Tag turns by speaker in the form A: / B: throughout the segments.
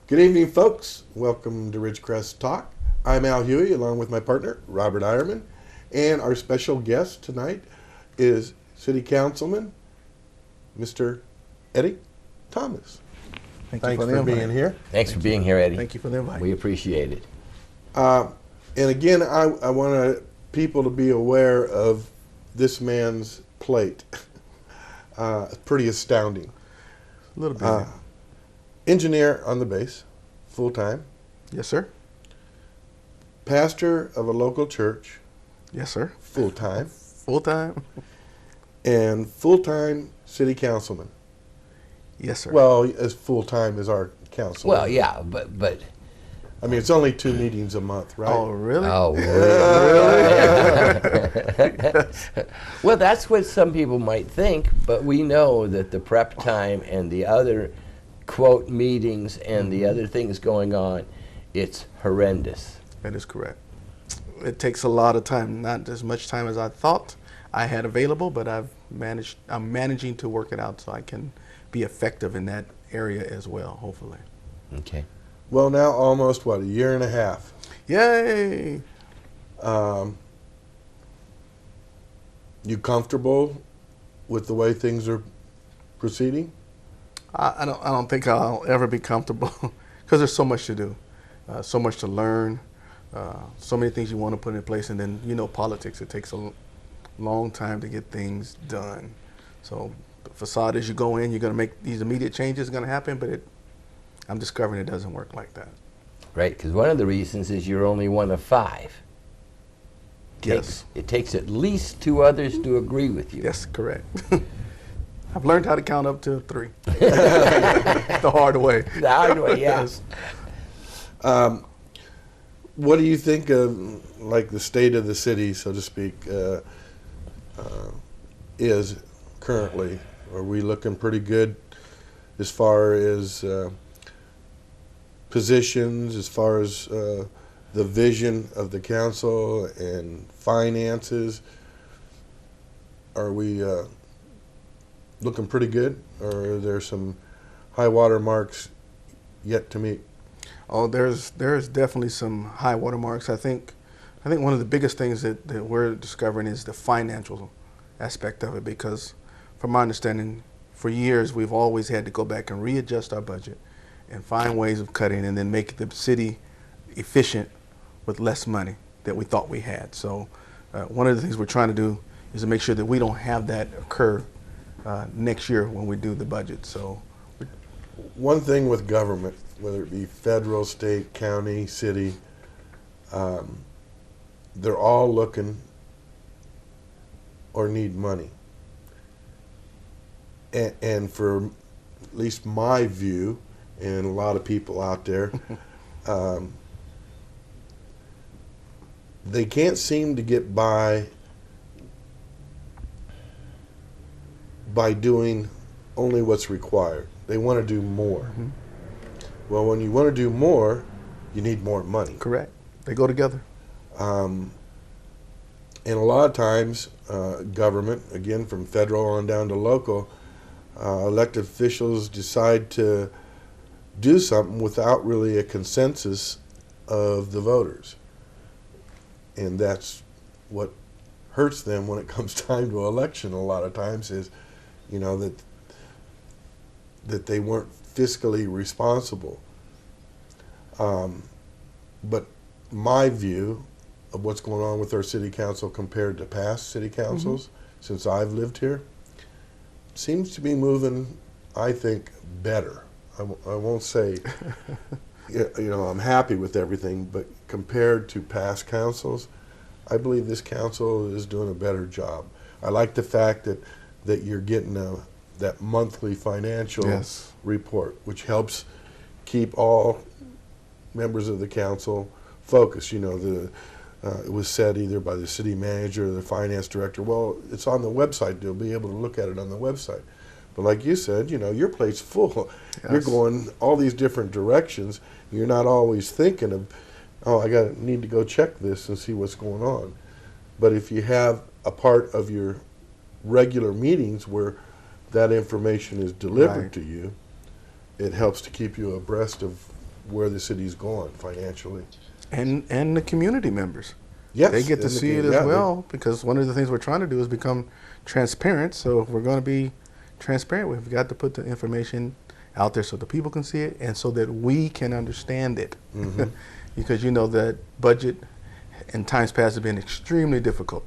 A: Good evening, folks. Welcome to RIdgecrest Talk. I'm Al Huey, along with my partner, Robert Eierman, and our special guest tonight is City Councilman, Mr. Eddie Thomas.
B: Thanks
A: for being here.
C: Thanks for being here, Eddie.
B: Thank you for the invite.
C: We appreciate it.
A: And again, I want people to be aware of this man's plate. Pretty astounding.
B: A little bit.
A: Engineer on the base, full-time.
B: Yes, sir.
A: Pastor of a local church,
B: Yes, sir.
A: full-time.
B: Full-time?
A: And full-time city councilman.
B: Yes, sir.
A: Well, as full-time as our councilman.
C: Well, yeah, but
A: I mean, it's only 2 meetings a month, right?
B: Oh, really?
C: oh, really? Well, that's what some people might think, but we know that the prep time and the other quote meetings and the other things going on, it's horrendous.
B: That is correct. It takes a lot of time, not as much time as I thought I had available, but I'm managing to work it out so I can be effective in that area as well, hopefully.
C: Okay.
A: Well, now almost, what, a year and a half.
B: Yay!
A: You comfortable with the way things are proceeding?
B: I don't think I'll ever be comfortable because there's so much to do, so much to learn, so many things you want to put in place, and then politics. It takes a long time to get things done. So the facade, as you go in, you're going to make these immediate changes. Going to happen, but I'm discovering it doesn't work like that.
C: Right, because one of the reasons is you're only one of 5.
B: Yes.
C: It takes at least 2 others to agree with you.
B: Yes, correct. I've learned how to count up to 3 the hard way.
C: The hard way, yes.
A: What do you think of, like, the state of the city, so to speak, is currently? Are we looking pretty good as far as positions, as far as the vision of the council and finances? Are we looking pretty good, or are there some high water marks yet to meet?
B: Oh, there's definitely some high water marks. I think one of the biggest things that we're discovering is the financial aspect of it, because from my understanding, for years we've always had to go back and readjust our budget and find ways of cutting and then make the city efficient with less money that we thought we had. So one of the things we're trying to do is to make sure that we don't have that occur next year when we do the budget. So
A: one thing with government, whether it be federal, state, county, city, they're all looking or need money. And for at least my view, and a lot of people out there, they can't seem to get by doing only what's required. They want to do more. Mm-hmm. Well, when you want to do more, you need more money.
B: Correct. They go together.
A: And a lot of times, government, again, from federal on down to local, elected officials decide to do something without really a consensus of the voters. And that's what hurts them when it comes time to election a lot of times, is that they weren't fiscally responsible. But my view of what's going on with our city council compared to past city councils since I've lived here seems to be moving, I think, better. I won't say I'm happy with everything, but compared to past councils, I believe this council is doing a better job. I like the fact that you're getting that monthly financial report, which helps keep all members of the council focused. It was said either by the city manager or the finance director, well, it's on the website, they'll be able to look at it on the website. But like you said, your plate's full. Yes. You're going all these different directions. You're not always thinking of, oh, I need to go check this and see what's going on. But if you have a part of your regular meetings where that information is delivered to you, it helps to keep you abreast of where the city's going financially.
B: And the community members.
A: Yes,
B: They get to
A: and
B: see it as well, because one of the things we're trying to do is become transparent. So if we're going to be transparent, we've got to put the information out there so the people can see it and so that we can understand it.
A: Mm-hmm.
B: Because you know that budget in times past have been extremely difficult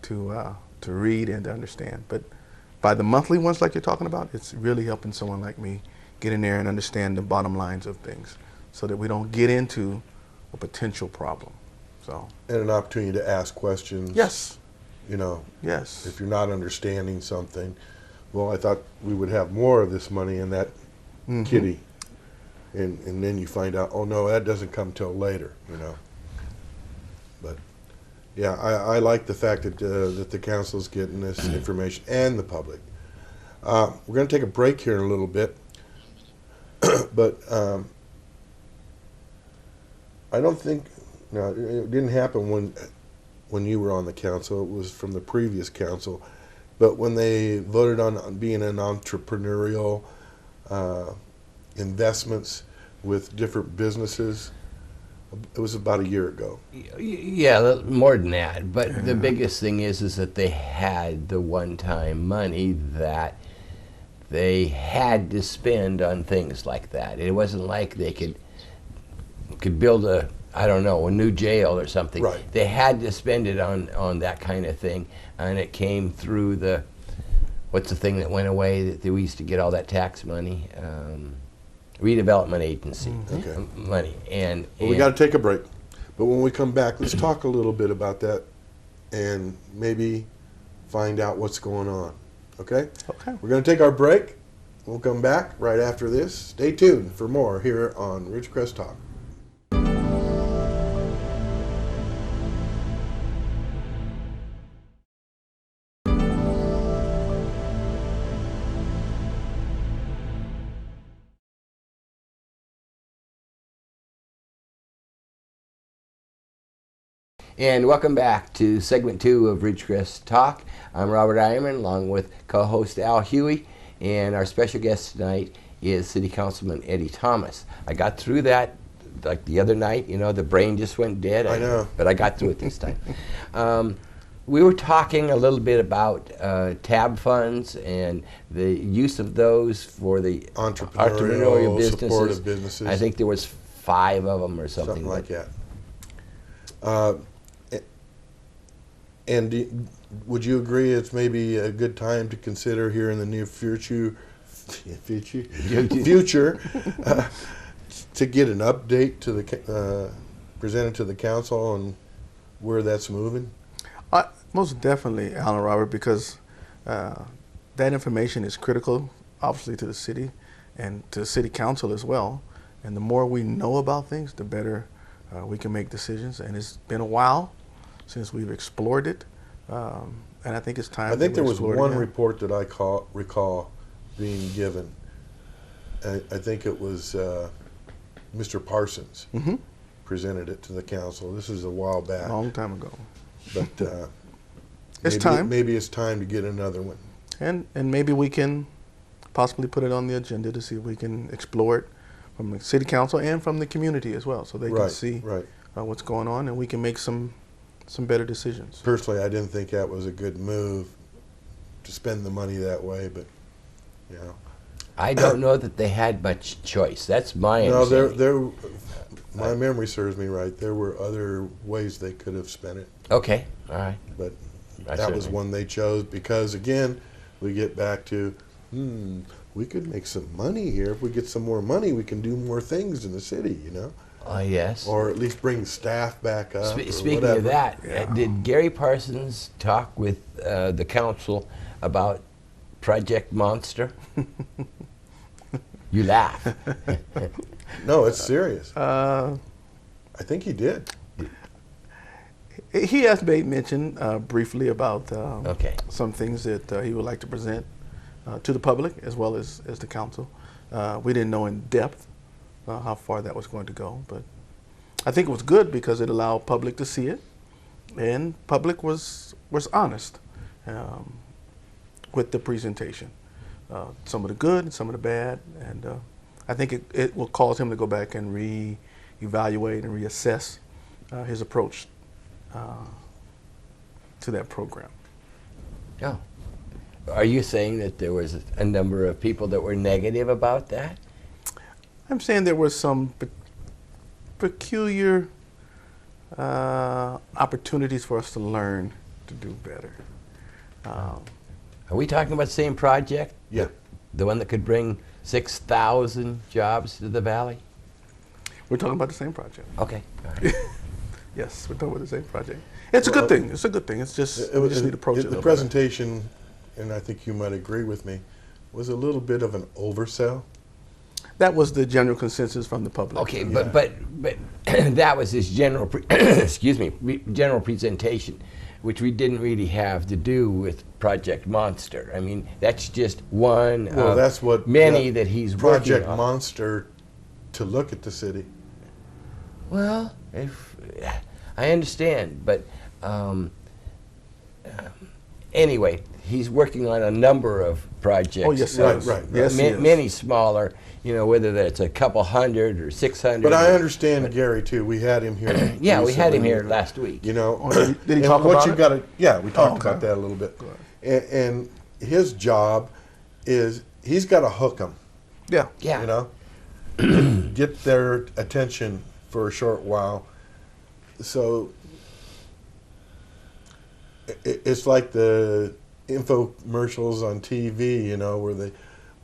B: to read and to understand. But by the monthly ones like you're talking about, it's really helping someone like me get in there and understand the bottom lines of things so that we don't get into a potential problem. So.
A: And an opportunity to ask questions.
B: Yes.
A: You know,
B: Yes.
A: if you're not understanding something, well, I thought we would have more of this money in that kitty. And then you find out, oh no, that doesn't come till later, you know. But yeah, I like the fact that that the council's getting this information and the public. We're going to take a break here in a little bit, but I don't think. No, it didn't happen when you were on the council. It was from the previous council. But when they voted on being an entrepreneurial investments with different businesses, it was about a year ago.
C: Yeah, more than that. But the biggest thing is that they had the one-time money that they had to spend on things like that. It wasn't like they could build a new jail or something.
A: Right.
C: They had to spend it on that kind of thing, and it came through the, what's the thing that went away that we used to get all that tax money? Redevelopment agency money. And
A: we got to take a break. But when we come back, let's talk a little bit about that and maybe find out what's going on. Okay?
B: Okay.
A: We're going to take our break. We'll come back right after this. Stay tuned for more here on RIdgecrest Talk.
C: And welcome back to segment 2 of RIdgecrest Talk. I'm Robert Eierman, along with co-host Al Huey, and our special guest tonight is City Councilman Eddie Thomas. I got through that like the other night. You know, the brain just went dead.
A: I know.
C: But I got through it this time. We were talking a little bit about TAB funds and the use of those for the
A: Entrepreneurial
C: businesses.
A: supportive businesses.
C: I think there was 5 of them or something
A: like that. And would you agree it's maybe a good time to consider here in the near future to get an update to the presented to the council on where that's moving?
B: Most definitely, Alan Robert, because that information is critical, obviously, to the city and to the city council as well. And the more we know about things, the better we can make decisions. And it's been a while since we've explored it, and I think it's time.
A: I think there was one
B: again.
A: report that I recall being given. I think it was Mr. Parsons presented it to the council. This is a while back.
B: A long time ago.
A: But
B: it's time.
A: Maybe it's time to get another one.
B: And maybe we can possibly put it on the agenda to see if we can explore it from the city council and from the community as well, so they can see what's going on, and we can make some better decisions.
A: Personally, I didn't think that was a good move to spend the money that way, but you know.
C: I don't know that they had much choice. That's my understanding.
A: No, my memory serves me right. There were other ways they could have spent it.
C: Okay, all right.
A: But that was one they chose because, again, we get back to, we could make some money here. If we get some more money, we can do more things in the city, you know?
C: Yes.
A: Or at least bring staff back up.
C: Speaking of that, did Gary Parsons talk with the council about Project Monster? You laugh.
A: No, it's serious. I think he did.
B: He has made mention briefly about some things that he would like to present to the public as well as the council. We didn't know in depth how far that was going to go, but I think it was good because it allowed public to see it, and public was honest with the presentation. Some of the good and some of the bad, and I think it will cause him to go back and reevaluate and reassess his approach to that program.
C: Oh. Are you saying that there was a number of people that were negative about that?
B: I'm saying there was some peculiar opportunities for us to learn to do better.
C: Are we talking about the same project?
A: Yeah.
C: The one that could bring 6,000 jobs to the valley?
B: We're talking about the same project.
C: Okay. All right.
B: Yes, we're talking about the same project. It's a good thing. It's a good thing. It's just we just need to approach it a
A: The
B: little
A: presentation, and I think you might agree with me, was a little bit of an oversell.
B: better. That was the general consensus from the public.
C: Okay, but that was his general, excuse me, general presentation, which we didn't really have to do with Project Monster. I mean, that's just one
A: Well,
C: of
A: that's what
C: many that he's
A: Project
C: working on.
A: Monster to look at the city.
C: Well, I understand, but anyway, he's working on a number of projects.
B: Oh, yes, he
A: Right,
B: is.
A: right, right.
B: Yes, he is.
C: Many smaller, whether that's a couple hundred or 600.
A: But I understand Gary too. We had him here.
C: Yeah, we had him
A: recently.
C: here last week.
A: You know,
B: Oh, did he
A: and
B: talk
A: what
B: about
A: you
B: it?
A: got to? Yeah, we talked
B: okay.
A: about that a little bit.
B: Go ahead.
A: And his job is he's got to hook them.
B: Yeah.
C: Yeah.
A: You know, get their attention for a short while. So it's like the infomercials on TV, where they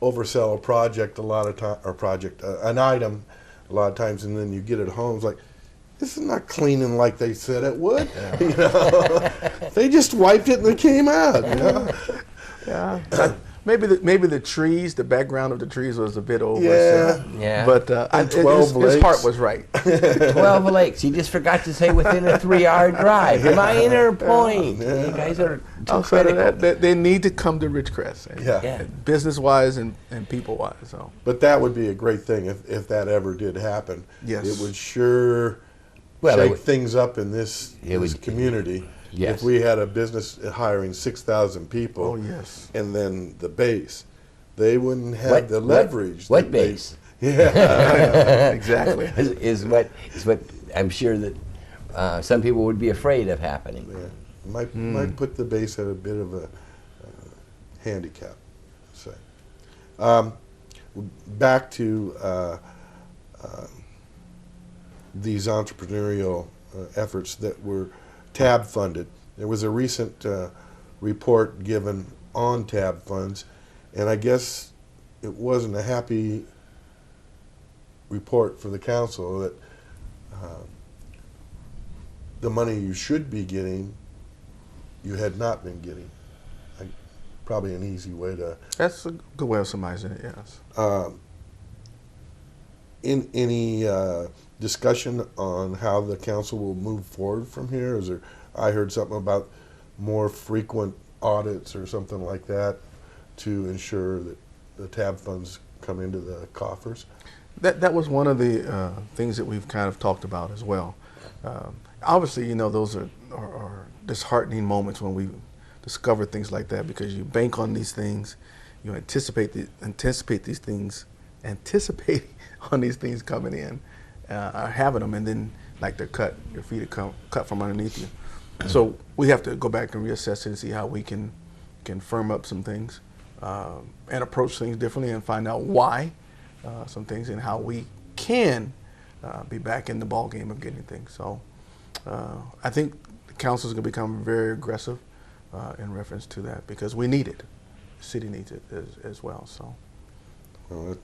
A: oversell a project a lot of time, or an item a lot of times, and then you get it home. It's like, this is not cleaning like they said it would. They just wiped it and it came out.
B: Yeah. Maybe the trees, the background of the trees was a bit over.
C: Yeah.
B: But
A: And 12
B: his heart
A: lakes.
B: was right.
C: 12 lakes. He just forgot to say within a 3-hour drive. Minor point. You guys are too
B: Outside of
C: critical.
B: that, they need to come to RIdgecrest.
A: Yeah.
C: Yeah.
B: Business-wise and people-wise. So.
A: But that would be a great thing if that ever did happen.
B: Yes.
A: It would sure
C: Well, it
A: shake
C: would-
A: things up in this community.
C: Yes.
A: If we had a business hiring 6,000 people,
B: Oh, yes.
A: and then the base, they wouldn't have the leverage.
C: What
A: that they-
C: base?
A: Yeah.
B: Exactly.
C: is what I'm sure that some people would be afraid of happening.
A: Yeah. Might put the base at a bit of a handicap, say. Back to these entrepreneurial efforts that were TAB funded. There was a recent report given on TAB funds, and I guess it wasn't a happy report for the council that the money you should be getting, you had not been getting. Probably an easy way to.
B: That's a good way of summarizing it, yes.
A: In any discussion on how the council will move forward from here? Is there? I heard something about more frequent audits or something like that to ensure that the TAB funds come into the coffers.
B: That was one of the things that we've kind of talked about as well. Obviously, those are disheartening moments when we discover things like that, because you bank on these things, you anticipate these things, anticipate on these things coming in, or having them, and then like they're cut, your feet are cut from underneath you. So we have to go back and reassess it and see how we can firm up some things and approach things differently and find out why some things and how we can be back in the ball game of getting things. So I think the council is going to become very aggressive in reference to that, because we need it. The city needs it as well. So.
A: Well,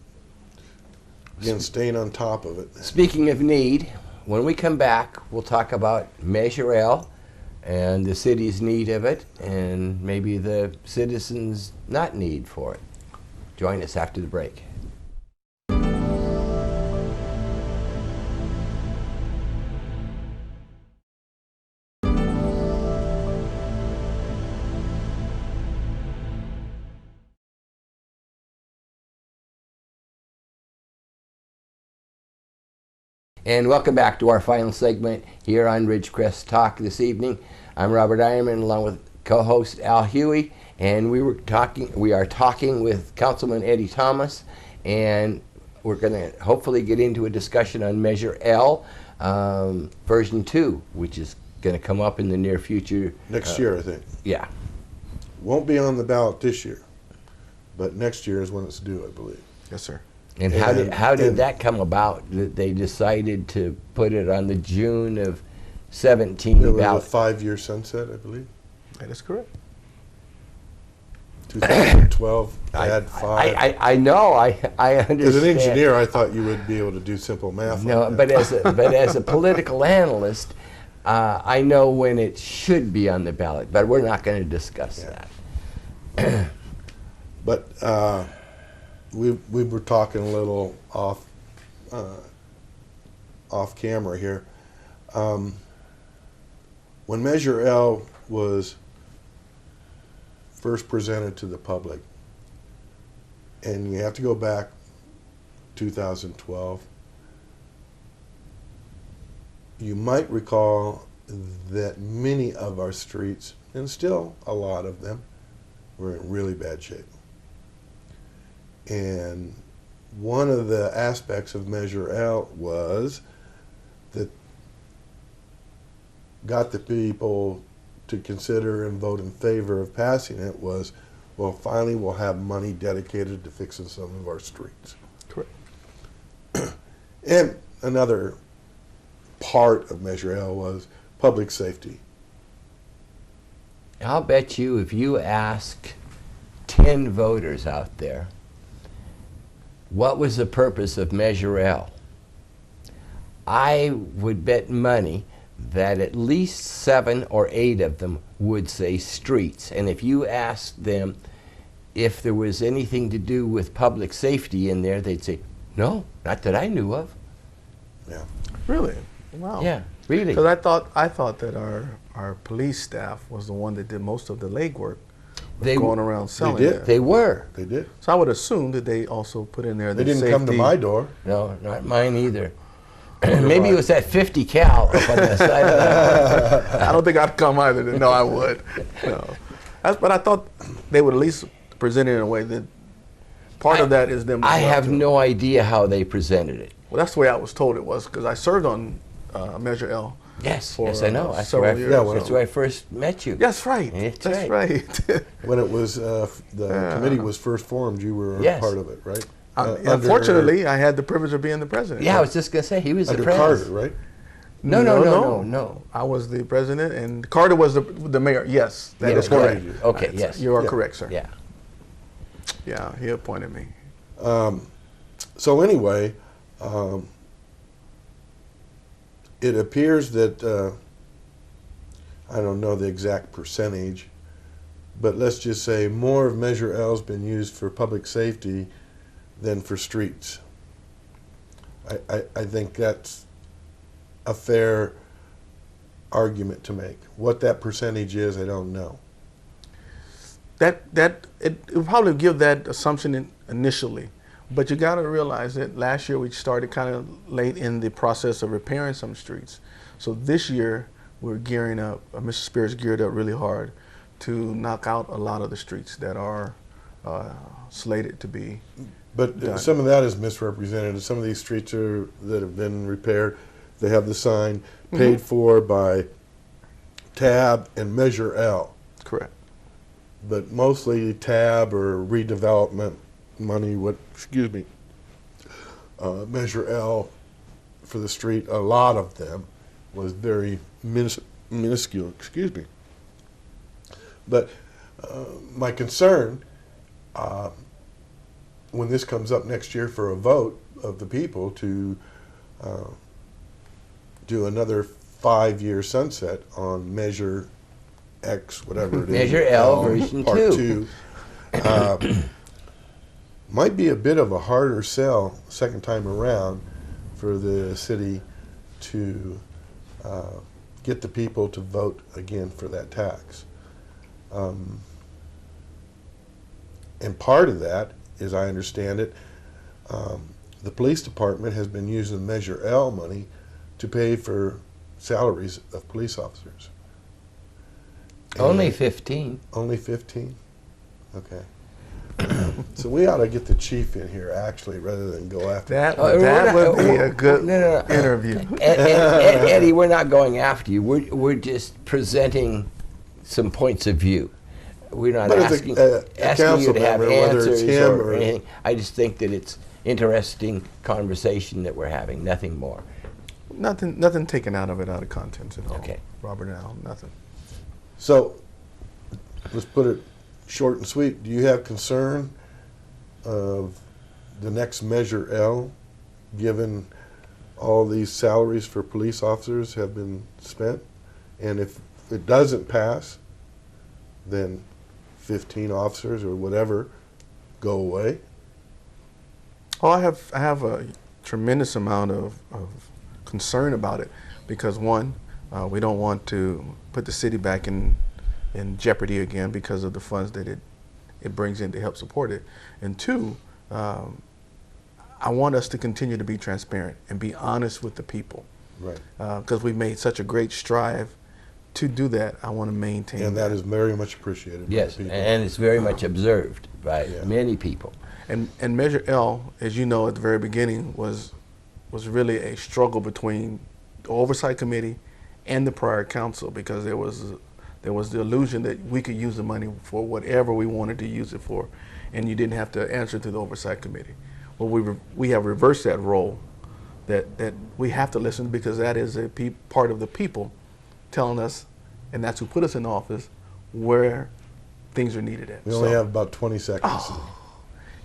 A: again, staying on top of it.
C: Speaking of need, when we come back, we'll talk about Measure L and the city's need of it, and maybe the citizens' not need for it. Join us after the break. And welcome back to our final segment here on RIdgecrest Talk this evening. I'm Robert Eierman, along with co-host Al Huey, and we are talking with Councilman Eddie Thomas, and we're going to hopefully get into a discussion on Measure L, version 2, which is going to come up in the near future.
A: Next year, I think.
C: Yeah.
A: Won't be on the ballot this year, but next year is when it's due, I believe.
B: Yes, sir.
C: And how did that come about, that they decided to put it on the June of 17
A: It was
C: ballot?
A: a 5-year sunset, I believe.
B: That is correct.
A: 2012, I had 5.
C: I know, I understand.
A: As an engineer, I thought you would be able to do simple math.
C: No,
A: like
C: but
A: that.
C: as a political analyst, I know when it should be on the ballot, but we're not going to discuss that.
A: But we were talking a little off camera here. When Measure L was first presented to the public, and you have to go back 2012, you might recall that many of our streets, and still a lot of them, were in really bad shape. And one of the aspects of Measure L was that got the people to consider and vote in favor of passing it was, well, finally we'll have money dedicated to fixing some of our streets.
B: Correct.
A: And another part of Measure L was public safety.
C: I'll bet you if you ask 10 voters out there, what was the purpose of Measure L? I would bet money that at least 7 or 8 of them would say streets. And if you asked them if there was anything to do with public safety in there, they'd say, no, not that I knew of.
A: Yeah.
B: Really? Wow.
C: Yeah, really.
B: Because I thought that our police staff was the one that did most of the legwork,
C: They
B: going around selling
A: did.
B: it.
C: They were.
A: They did.
B: So I would assume that they also put in there
A: They
B: the
A: didn't come to
B: safety-
A: my door.
C: No, not mine either. Maybe it was that 50 cal up on the side of the...
B: I don't think I'd come either. No, I would. No. But I thought they would at least present it in a way that part of that is them.
C: I have
B: to-
C: no idea how they presented it.
B: Well, that's the way I was told it was because I served on Measure L.
C: Yes,
B: For,
C: yes, I know. That's
B: several
C: where,
B: years,
C: that's
B: so-
C: where I first met you.
B: That's right.
C: That's
B: That's
C: right.
B: right.
A: When it was the committee was first formed, you were
C: Yes.
A: part of it, right?
B: Unfortunately, I had the privilege of being the president.
C: Yeah, I was just going to say, he was the
A: Under
C: president.
A: Carter, right?
C: No.
B: I was the president, and Carter was the mayor. Yes, that
C: Yeah,
B: is correct.
A: correct.
C: Okay,
B: That's-
C: yes.
B: You are
A: Yeah.
B: correct, sir.
C: Yeah.
B: Yeah, he appointed me.
A: So anyway, it appears that, I don't know the exact percentage, but let's just say more of Measure L has been used for public safety than for streets. I think that's a fair argument to make. What that percentage is, I don't know.
B: It will probably give that assumption initially, but you got to realize that last year we started kind of late in the process of repairing some streets. So this year we're gearing up. Mr. Spears geared up really hard to knock out a lot of the streets that are slated to be.
A: But
B: done.
A: some of that is misrepresented. Some of these streets that have been repaired, they have the sign paid for by TAB and Measure L.
B: Correct.
A: But mostly TAB or redevelopment money, Measure L for the street, a lot of them was very minuscule, But my concern, when this comes up next year for a vote of the people to do another 5-year sunset on Measure X, whatever it is.
C: Measure L version
A: Part
C: 2.
A: 2. Might be a bit of a harder sell second time around for the city to get the people to vote again for that tax. And part of that, as I understand it, the police department has been using Measure L money to pay for salaries of police officers.
C: Only
A: And
C: 15.
A: only 15? Okay. So we ought to get the chief in here, actually, rather than go after
B: That
C: Oh,
B: that
C: we're
B: would
C: not-
B: be a good
C: no.
B: interview.
C: Eddie, we're not going after you. We're just presenting some points of view. We're not
A: But as
C: asking,
A: a
C: asking you
A: council
C: to have
A: member, whether it's
C: answers
A: him
C: or
A: or-
C: anything. I just think that it's interesting conversation that we're having, nothing more.
B: Nothing taken out of it, out of context at all.
C: Okay.
B: Robert and Al, nothing.
A: So, let's put it short and sweet. Do you have concern of the next Measure L, given all these salaries for police officers have been spent? And if it doesn't pass, then 15 officers or whatever go away?
B: Oh, I have a tremendous amount of concern about it because one, we don't want to put the city back in jeopardy again because of the funds that it brings in to help support it. And two, I want us to continue to be transparent and be honest with the people.
A: Right.
B: Because we've made such a great strive to do that. I want to maintain
A: And that is very much appreciated by
C: Yes,
A: the people.
C: and it's very much observed by
A: Yeah.
C: many people.
B: And Measure L, as you know, at the very beginning was really a struggle between the Oversight Committee and the prior council because there was the illusion that we could use the money for whatever we wanted to use it for, and you didn't have to answer to the Oversight Committee. Well, we have reversed that role, that we have to listen because that is a part of the people telling us, and that's who put us in office, where things are needed at.
A: We only
B: So-
A: have about 20 seconds.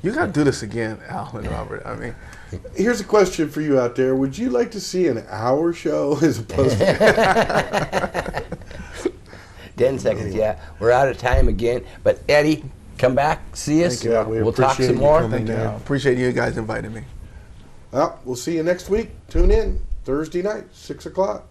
B: You got to do this again, Al and Robert. I mean,
A: Here's a question for you out there. Would you like to see an hour show as opposed to
C: 10 seconds, yeah. We're out of time again. But Eddie, come back, see us.
A: Thank you. Yeah, we
C: we'll talk
A: appreciate
C: some
A: you
C: more.
A: coming.
B: thank you.
A: Yeah.
B: Appreciate you guys inviting me.
A: Well, we'll see you next week. Tune in Thursday night, 6 o'clock.